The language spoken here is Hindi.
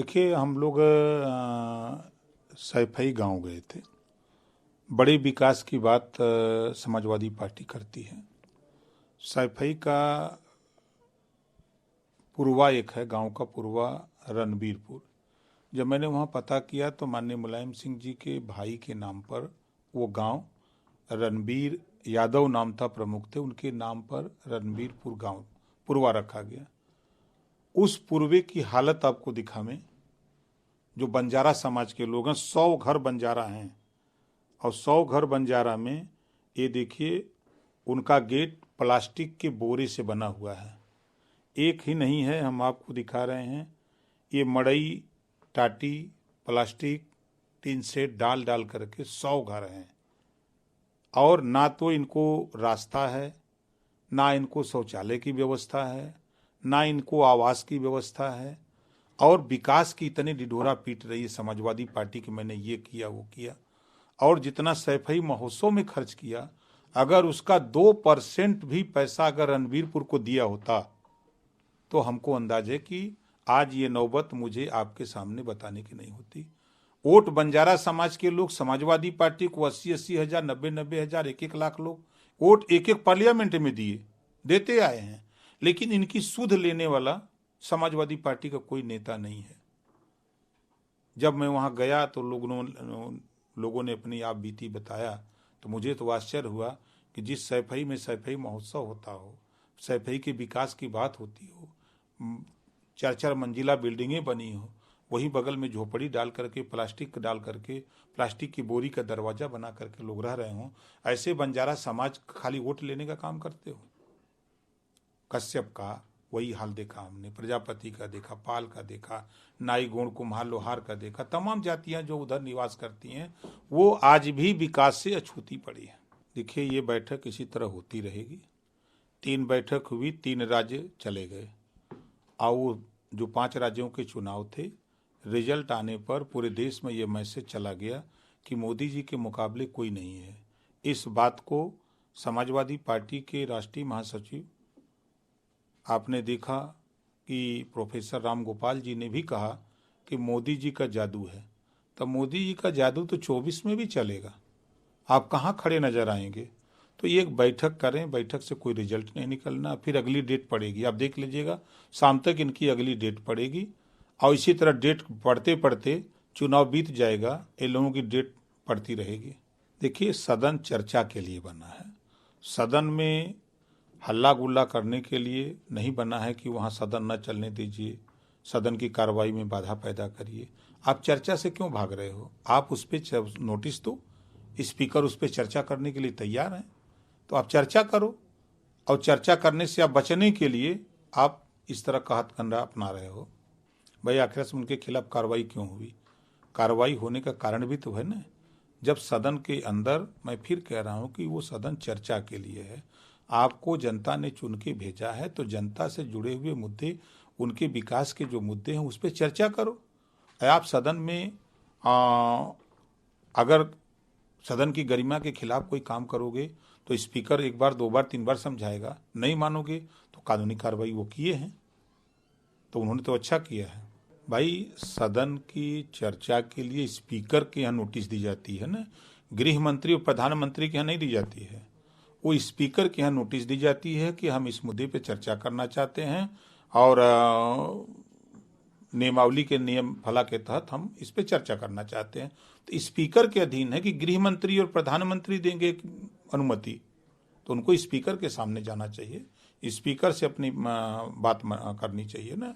देखिए, हम लोग सैफई गांव गए थे। बड़े विकास की बात समाजवादी पार्टी करती है। सैफई का पूर्वा एक है, गांव का पूर्वा रणबीरपुर। जब मैंने वहां पता किया तो माननीय मुलायम सिंह जी के भाई के नाम पर वो गांव, रणबीर यादव नाम था, प्रमुख थे, उनके नाम पर रणबीरपुर गांव पूर्वा रखा गया। उस पूर्वे की हालत आपको दिखा में, जो बंजारा समाज के लोग हैं, 100 घर बंजारा हैं और 100 घर बंजारा में ये देखिए उनका गेट प्लास्टिक के बोरे से बना हुआ है। एक ही नहीं है, हम आपको दिखा रहे हैं। ये मड़ई, टाटी, प्लास्टिक, टीन सेट डाल डाल करके 100 घर हैं और ना तो इनको रास्ता है, ना इनको शौचालय की व्यवस्था है, ना इनको आवास की व्यवस्था है। और विकास की इतनी ढिढोरा पीट रही है समाजवादी पार्टी की, मैंने ये किया वो किया। और जितना सैफई महोत्सव में खर्च किया, अगर उसका 2% भी पैसा अगर रणबीरपुर को दिया होता तो हमको अंदाज है कि आज ये नौबत मुझे आपके सामने बताने की नहीं होती। वोट बंजारा समाज के लोग समाजवादी पार्टी को 80-80 हजार, 90-90 हजार, 1-1 लाख लोग वोट एक पार्लियामेंट में देते आए हैं। लेकिन इनकी सुध लेने वाला समाजवादी पार्टी का कोई नेता नहीं है। जब मैं वहां गया तो लोगों ने अपनी आप बीती बताया तो मुझे तो आश्चर्य हुआ कि जिस सैफई में सैफई महोत्सव होता हो, सैफई के विकास की बात होती हो, 4-4 मंजिला बिल्डिंगें बनी हो, वहीं बगल में झोपड़ी डाल करके, प्लास्टिक डाल करके, प्लास्टिक की बोरी का दरवाजा बना करके लोग रह रहे हों। ऐसे बंजारा समाज खाली वोट लेने का काम करते हो। कश्यप का वही हाल देखा हमने, प्रजापति का देखा, पाल का देखा, नाई, गोंड, कुम्हार, लोहार का देखा। तमाम जातियां जो उधर निवास करती हैं वो आज भी विकास से अछूती पड़ी है। देखिए, ये बैठक इसी तरह होती रहेगी। 3 बैठक हुई, 3 राज्य चले गए और जो 5 राज्यों के चुनाव थे, रिजल्ट आने पर पूरे देश में ये मैसेज चला गया कि मोदी जी के मुकाबले कोई नहीं है। इस बात को समाजवादी पार्टी के राष्ट्रीय महासचिव, आपने देखा कि प्रोफेसर राम गोपाल जी ने भी कहा कि मोदी जी का जादू है। तब मोदी जी का जादू तो 24 में भी चलेगा, आप कहाँ खड़े नजर आएंगे। तो ये एक बैठक करें, बैठक से कोई रिजल्ट नहीं निकलना, फिर अगली डेट पड़ेगी। आप देख लीजिएगा, शाम तक इनकी अगली डेट पड़ेगी और इसी तरह डेट पढ़ते पढ़ते चुनाव बीत जाएगा, इन लोगों की डेट पड़ती रहेगी। देखिए, सदन चर्चा के लिए बना है, सदन में हल्ला गुल्ला करने के लिए नहीं बना है कि वहाँ सदन न चलने दीजिए, सदन की कार्रवाई में बाधा पैदा करिए। आप चर्चा से क्यों भाग रहे हो? आप उस पर नोटिस दो, स्पीकर उस पर चर्चा करने के लिए तैयार हैं तो आप चर्चा करो। और चर्चा करने से आप बचने के लिए आप इस तरह का हथकंडा अपना रहे हो। भाई, आखिर से उनके खिलाफ कार्रवाई क्यों हुई? कार्रवाई होने का कारण भी तो है ना। जब सदन के अंदर, मैं फिर कह रहा हूँ कि वो सदन चर्चा के लिए है, आपको जनता ने चुन के भेजा है तो जनता से जुड़े हुए मुद्दे, उनके विकास के जो मुद्दे हैं उस पर चर्चा करो। आप सदन में अगर सदन की गरिमा के खिलाफ कोई काम करोगे तो स्पीकर 1 बार 2 बार 3 बार समझाएगा, नहीं मानोगे तो कानूनी कार्रवाई वो किए हैं, तो उन्होंने तो अच्छा किया है। भाई, सदन की चर्चा के लिए स्पीकर के यहाँ नोटिस दी जाती है ना, गृह मंत्री और प्रधानमंत्री के यहाँ नहीं दी जाती है। वो स्पीकर के यहाँ नोटिस दी जाती है कि हम इस मुद्दे पे चर्चा करना चाहते हैं और नियमावली के नियम फला के तहत हम इस पे चर्चा करना चाहते हैं। तो स्पीकर के अधीन है कि गृह मंत्री और प्रधानमंत्री देंगे अनुमति, तो उनको स्पीकर के सामने जाना चाहिए, स्पीकर से अपनी बात करनी चाहिए ना।